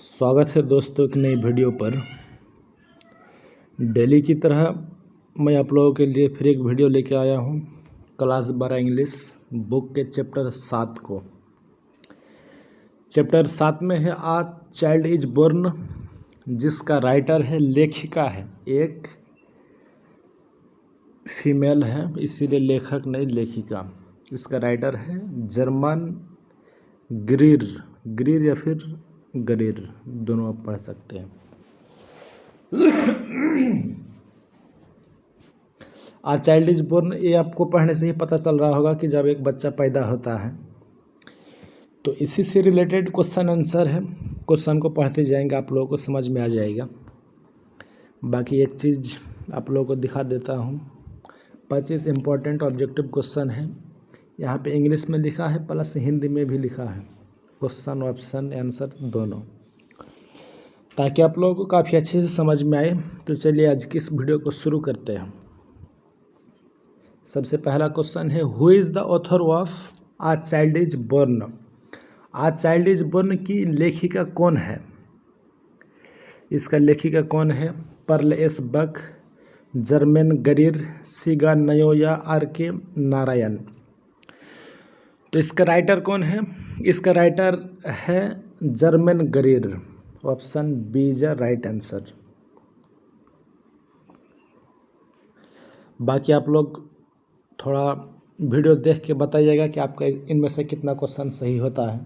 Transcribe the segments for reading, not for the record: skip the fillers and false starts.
स्वागत है दोस्तों एक नई वीडियो पर। डेली की तरह मैं आप लोगों के लिए फिर एक वीडियो लेके आया हूँ क्लास 12 इंग्लिश बुक के चैप्टर 7 को। चैप्टर 7 में है आ चाइल्ड इज बोर्न, जिसका राइटर है, लेखिका है, एक फीमेल है, इसीलिए लेखक नहीं लेखिका। इसका राइटर है जर्मन ग्रीर या फिर गरीर, दोनों आप पढ़ सकते हैं। आ चाइल्ड इज बोर्न, ये आपको पढ़ने से ही पता चल रहा होगा कि जब एक बच्चा पैदा होता है तो इसी से रिलेटेड क्वेश्चन आंसर है। क्वेश्चन को पढ़ते जाएंगे, आप लोगों को समझ में आ जाएगा। बाकी एक चीज़ आप लोगों को दिखा देता हूँ, 25 इम्पोर्टेंट ऑब्जेक्टिव क्वेश्चन है। यहाँ पे इंग्लिश में लिखा है प्लस हिंदी में भी लिखा है, क्वेश्चन ऑप्शन आंसर दोनों, ताकि आप लोगों को काफ़ी अच्छे से समझ में आए। तो चलिए आज की इस वीडियो को शुरू करते हैं। सबसे पहला क्वेश्चन है, who is the author of a child is born. A child is born की लेखिका कौन है? इसका लेखिका कौन है? Pearl S Buck, Germaine Greer, Shiga Naoya, R K Narayan. तो इसका राइटर कौन है? इसका राइटर है Germaine Greer. Option B is right answer. बाकी आप लोग थोड़ा वीडियो देख के बताइएगा कि आपका इनमें से कितना क्वेश्चन सही होता है,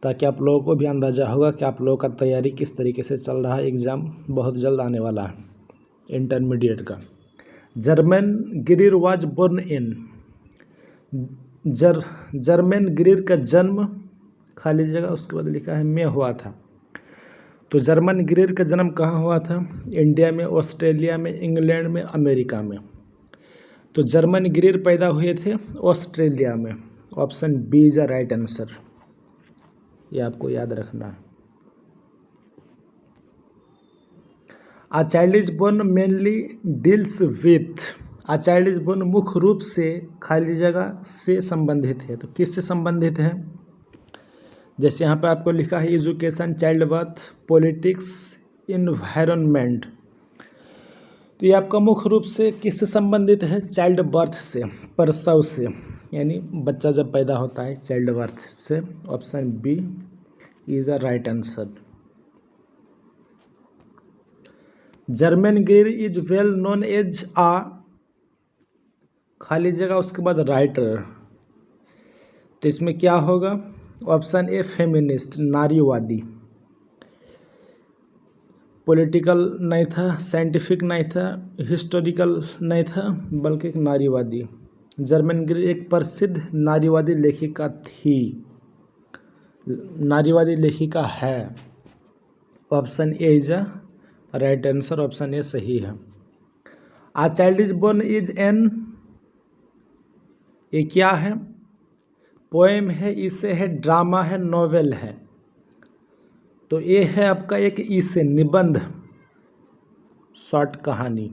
ताकि आप लोगों को भी अंदाज़ा होगा कि आप लोगों का तैयारी किस तरीके से चल रहा है। एग्ज़ाम बहुत जल्द आने वाला है इंटरमीडिएट का। Germaine Greer was born in, Germaine Greer का जन्म खाली जगह उसके बाद लिखा है में हुआ था। तो जर्मन ग्रीर का जन्म कहाँ हुआ था? इंडिया में, ऑस्ट्रेलिया में, इंग्लैंड में, अमेरिका में। तो जर्मन ग्रीर पैदा हुए थे ऑस्ट्रेलिया में। Option B is right answer, ये आपको याद रखना है। A child is born mainly deals with, a child is born मुख्य रूप से खाली जगह से संबंधित है। तो किससे संबंधित है? जैसे यहाँ पे आपको लिखा है education, child birth, politics, environment. तो ये आपका मुख्य रूप से किससे संबंधित है? चाइल्ड बर्थ से, प्रसव से, यानी बच्चा जब पैदा होता है चाइल्ड बर्थ से। Option B is a right answer. Germaine Greer is well known as a खाली जगह उसके बाद राइटर। तो इसमें क्या होगा? ऑप्शन ए फेमिनिस्ट, नारीवादी। पॉलिटिकल नहीं था, साइंटिफिक नहीं था, हिस्टोरिकल नहीं था, बल्कि एक नारीवादी। जर्मन ग्रीर एक प्रसिद्ध नारीवादी लेखिका थी, नारीवादी लेखिका है। Option A is a right answer, option A सही है। A child is born is an, ये क्या है? पोएम है, इसे है, ड्रामा है, नोवेल है। तो ये है आपका एक इसे, निबंध, शॉर्ट कहानी।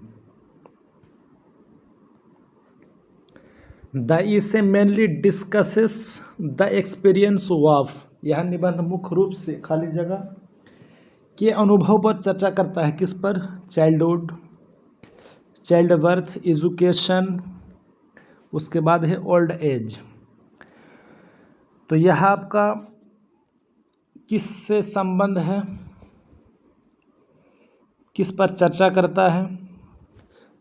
द इसे mainly discusses the experience of, यह निबंध मुख्य रूप से खाली जगह के अनुभव पर चर्चा करता है। किस पर? चाइल्डहुड, चाइल्ड बर्थ, एजुकेशन, उसके बाद है ओल्ड एज। तो यह आपका किससे संबंध है, किस पर चर्चा करता है?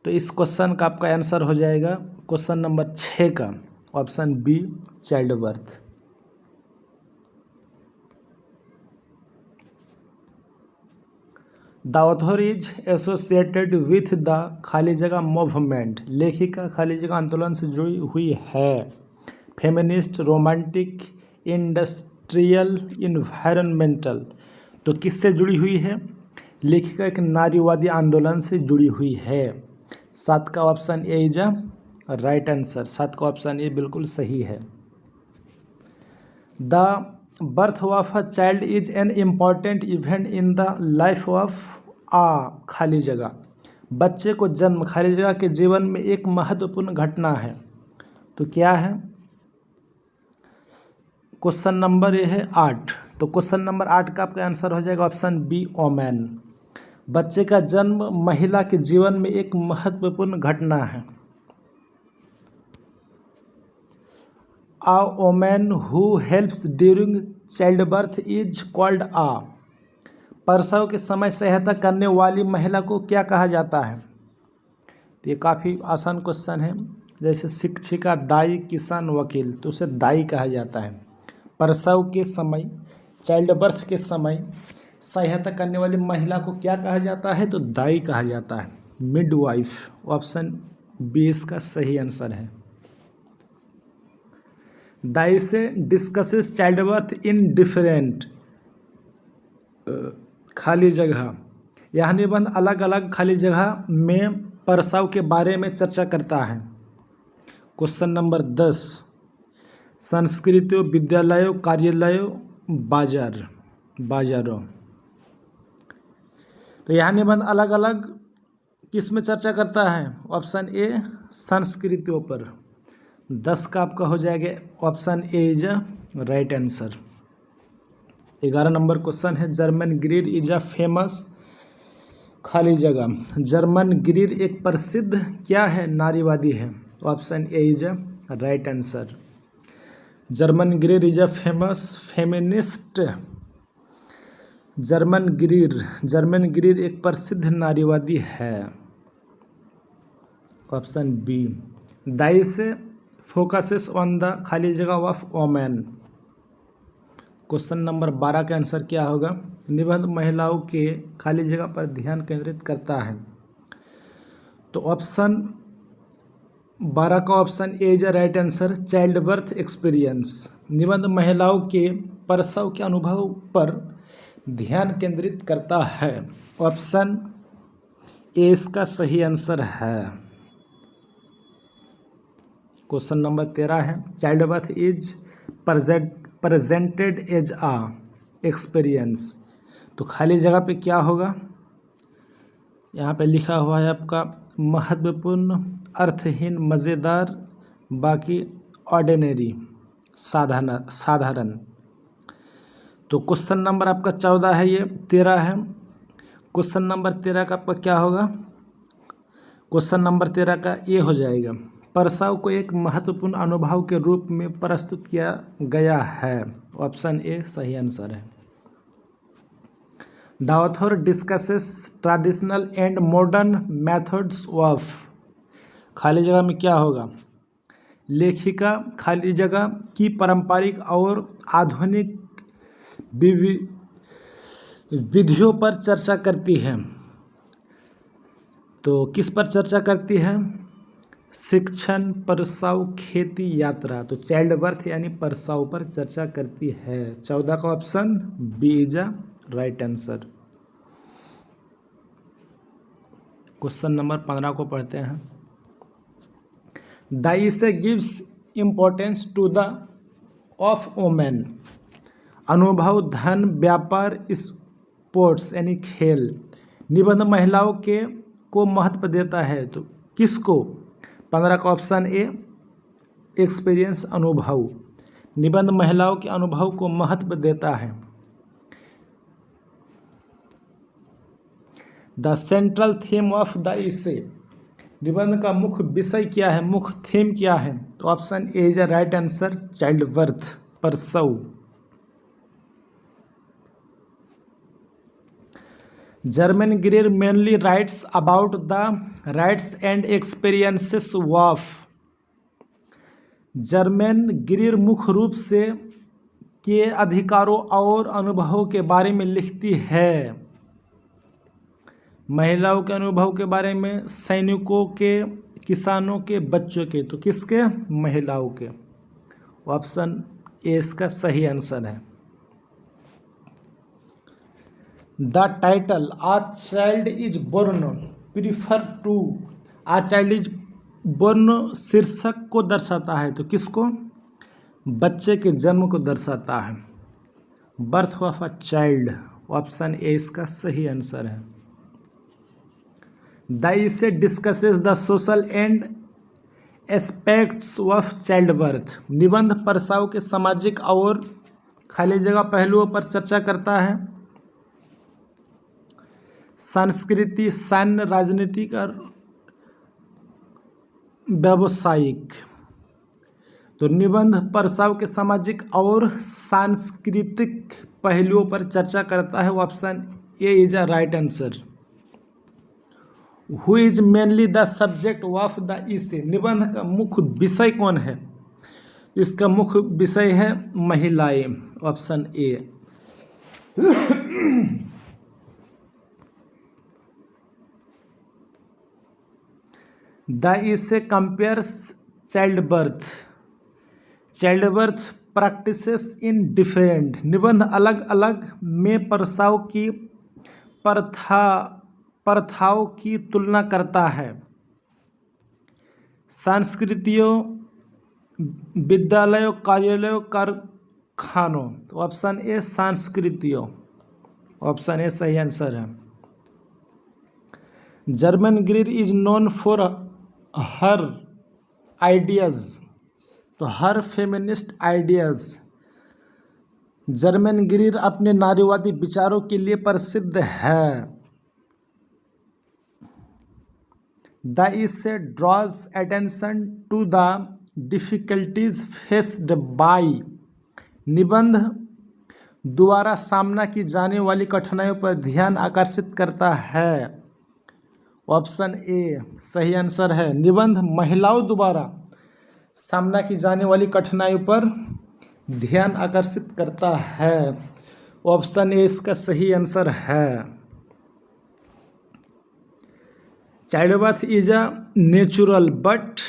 तो इस क्वेश्चन का आपका आंसर हो जाएगा क्वेश्चन नंबर 6 का, option B child birth. The author is associated with the खाली जगह मूवमेंट, लेखिका खाली जगह आंदोलन से जुड़ी हुई है। Feminist, romantic, industrial, environmental. तो किससे जुड़ी हुई है? लेखिका एक नारीवादी आंदोलन से जुड़ी हुई है। 7 का option A is a right answer, 7 का ऑप्शन ए बिल्कुल सही है। The birth of a child is an important event in the life of a खाली जगह, बच्चे को जन्म खाली जगह के जीवन में एक महत्वपूर्ण घटना है। तो क्या है? क्वेश्चन नंबर ये है 8 तो क्वेश्चन नंबर 8 का आपका आंसर हो जाएगा ऑप्शन बी ओमेन। बच्चे का जन्म महिला के जीवन में एक महत्वपूर्ण घटना है। A woman who helps during childbirth is called a। प्रसव के समय सहायता करने वाली महिला को क्या कहा जाता है? ये काफ़ी आसान क्वेश्चन है। जैसे शिक्षिका, दाई, किसान, वकील, तो उसे दाई कहा जाता है। प्रसव के समय, चाइल्ड बर्थ के समय सहायता करने वाली महिला को क्या कहा जाता है? तो दाई कहा जाता है, मिडवाइफ। ऑप्शन बी इसका सही आंसर है। दाई से discusses child birth in different खाली जगह। यह निबंध अलग अलग खाली जगह में प्रसव के बारे में चर्चा करता है। क्वेश्चन नंबर 10, संस्कृतियों, विद्यालयों, कार्यालयों, बाजारों। तो यह निबंध अलग अलग किस में चर्चा करता है? ऑप्शन ए संस्कृतियों पर। 10 का आपका हो जाएगा option A is a right answer. 11 number question है, Germaine Greer is a famous खाली जगह। जर्मन ग्रीड एक प्रसिद्ध क्या है? नारीवादी है। Option A is a right answer. Germaine Greer is a famous feminist. Germaine Greer एक प्रसिद्ध नारीवादी है। Option B. दाई से फोकसेस ऑन द खाली जगह ऑफ वोमेन। क्वेश्चन नंबर 12 का आंसर क्या होगा? निबंध महिलाओं के खाली जगह पर ध्यान केंद्रित करता है। तो ऑप्शन 12 का option A is right answer, child birth experience. निबंध महिलाओं के प्रसव के अनुभव पर ध्यान केंद्रित करता है। ऑप्शन ए इसका सही आंसर है। क्वेश्चन नंबर 13 है, child birth is presented as a experience. तो खाली जगह पे क्या होगा? यहाँ पे लिखा हुआ है आपका महत्वपूर्ण, अर्थहीन, मज़ेदार, बाकी ऑर्डिनरी, साधारण। तो क्वेश्चन नंबर आपका 14 है, ये 13 है। क्वेश्चन नंबर 13 का आपका क्या होगा? क्वेश्चन नंबर 13 का ये हो जाएगा, प्रसव को एक महत्वपूर्ण अनुभव के रूप में प्रस्तुत किया गया है। ऑप्शन ए सही आंसर है। The author discusses traditional and modern methods of. खाली जगह में क्या होगा? लेखिका खाली जगह की पारंपरिक और आधुनिक विधियों पर चर्चा करती है। तो किस पर चर्चा करती है? शिक्षण, प्रसव, खेती, यात्रा। तो चाइल्ड बर्थ यानी प्रसव पर चर्चा करती है। 14 का option B is a right answer. Question number 15 को पढ़ते हैं। दाई से gives importance to the of women. अनुभव, धन, व्यापार, स्पोर्ट्स यानी खेल। निबंध महिलाओं के को महत्व देता है। तो किसको? 15 का ऑप्शन ए एक्सपीरियंस, अनुभव। निबंध महिलाओं के अनुभव को महत्व देता है। The central theme of the इसे। निबंध का मुख्य विषय क्या है? मुख्य थीम क्या है? तो option A is a right answer, child birth, प्रसव। Germaine Greer mainly writes about the rights and experiences of. Germaine Greer मुख्य रूप से के अधिकारों और अनुभवों के बारे में लिखती है। महिलाओं के अनुभव के बारे में, सैनिकों के, किसानों के, बच्चों के। तो किसके? महिलाओं के। ऑप्शन ए इसका सही आंसर है। The title a child is born prefer to. A child is born शीर्षक को दर्शाता है। तो किसको? बच्चे के जन्म को दर्शाता है। Birth of a child. Option A इसका सही आंसर है। द इसे discusses the social and aspects of child birth. निबंध प्रसव के सामाजिक और खाली जगह पहलुओं पर चर्चा करता है। संस्कृति, सैन्य, राजनीतिक और व्यावसायिक। तो निबंध प्रस्ताव के सामाजिक और सांस्कृतिक पहलुओं पर चर्चा करता है। Option A is a right answer. Who is mainly the subject of the इसे। निबंध का मुख्य विषय कौन है? इसका मुख्य विषय है महिलाएं। Option A. द इसे compares child birth practices in different. निबंध अलग अलग में प्रसव की प्रथाओं की तुलना करता है। संस्कृतियों, विद्यालयों, कार्यालयों, कारखानों। तो ऑप्शन ए संस्कृतियों। ऑप्शन ए सही आंसर है। Germaine Greer is known for her ideas. तो her feminist ideas. Germaine Greer अपने नारीवादी विचारों के लिए प्रसिद्ध है। The essay draws attention to the difficulties faced by. निबंध द्वारा सामना की जाने वाली कठिनाइयों पर ध्यान आकर्षित करता है। ऑप्शन ए सही आंसर है। निबंध महिलाओं द्वारा सामना की जाने वाली कठिनाइयों पर ध्यान आकर्षित करता है। ऑप्शन ए इसका सही आंसर है। Child birth is a natural but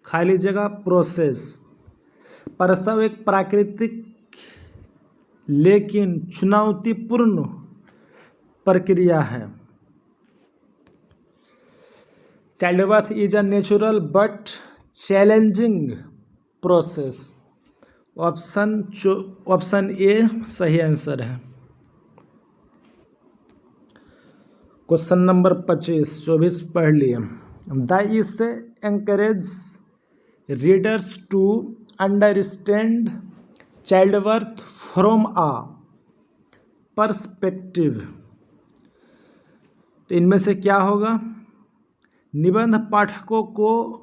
खाली जगह प्रोसेस। प्रसव एक प्राकृतिक लेकिन चुनौतीपूर्ण प्रक्रिया है। Child birth is a natural but challenging process. Option A सही आंसर है। क्वेश्चन नंबर 24 पढ़ लिए। The essay encourage readers to understand child birth from a perspective. तो इनमें से क्या होगा? निबंध पाठकों को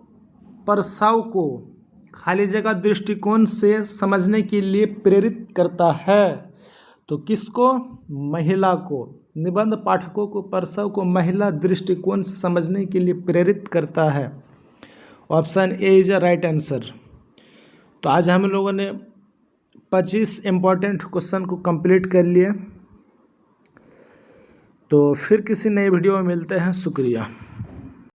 प्रसव को खाली जगह दृष्टिकोण से समझने के लिए प्रेरित करता है। तो किसको? महिला को। निबंध पाठकों को प्रसव को महिला दृष्टिकोण से समझने के लिए प्रेरित करता है। Option A is a right answer. तो आज हम लोगों ने 25 इम्पॉर्टेंट क्वेश्चन को कंप्लीट कर लिए। तो फिर किसी नए वीडियो में मिलते हैं। शुक्रिया।